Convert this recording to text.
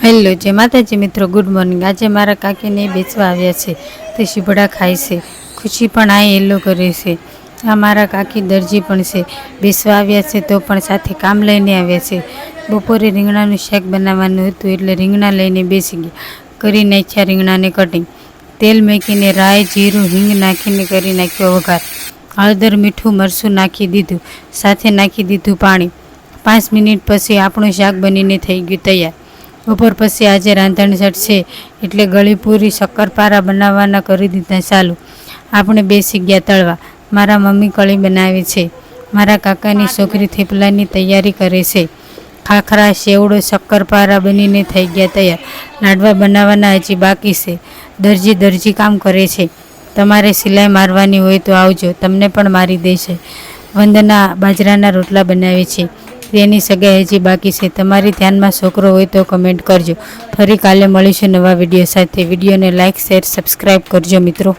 Hello જય માતાજી મિત્રો, ગુડ મોર્નિંગ। આજે મારા કાકીને બેસવા આવ્યા છે, તે શીભડા ખાય છે। ખુશી પણ આ હેલો કરે છે। આ મારા કાકી દરજી પણ છે, બેસવા આવ્યા છે તો પણ સાથે કામ લઈને આવ્યા છે। બપોરે રીંગણાનું શાક બનાવવાનું હતું એટલે રીંગણા લઈને બેસી ગયા। કરી નાખ્યા રીંગણાને કટિંગ। તેલ મૂકીને રાઈ જીરું હિંગ નાખીને કરી નાખ્યો વઘાર। હળદર મીઠું મરચું નાખી દીધું, સાથે નાખી દીધું પાણી। 5 મિનિટ પછી આપણું શાક બનીને થઈ ગયું તૈયાર। બપોર પછી આજે રાંધણસઠ છે એટલે ગળીપૂરી શક્કરપારા બનાવવાના કરી દીધા ચાલુ। આપણે બેસી ગયા તળવા। મારા મમ્મી કળી બનાવે છે, મારા કાકાની છોકરી થેપલાની તૈયારી કરે છે। ખાખરા સેવડો શક્કરપારા બનીને થઈ ગયા તૈયાર। લાડવા બનાવવાના હજી બાકી છે। દરજી કામ કરે છે। તમારે સિલાઈ મારવાની હોય તો આવજો, તમને પણ મારી દેશે। વંદના બાજરાના રોટલા બનાવે છે, તેની સગાઈ હજી બાકી છે। તમારી ધ્યાનમાં છોકરો હોય તો કમેન્ટ કરજો। ફરી કાલે મળીશું નવા વિડીયો સાથે। વિડીયોને લાઇક શેર સબસ્ક્રાઈબ કરજો મિત્રો।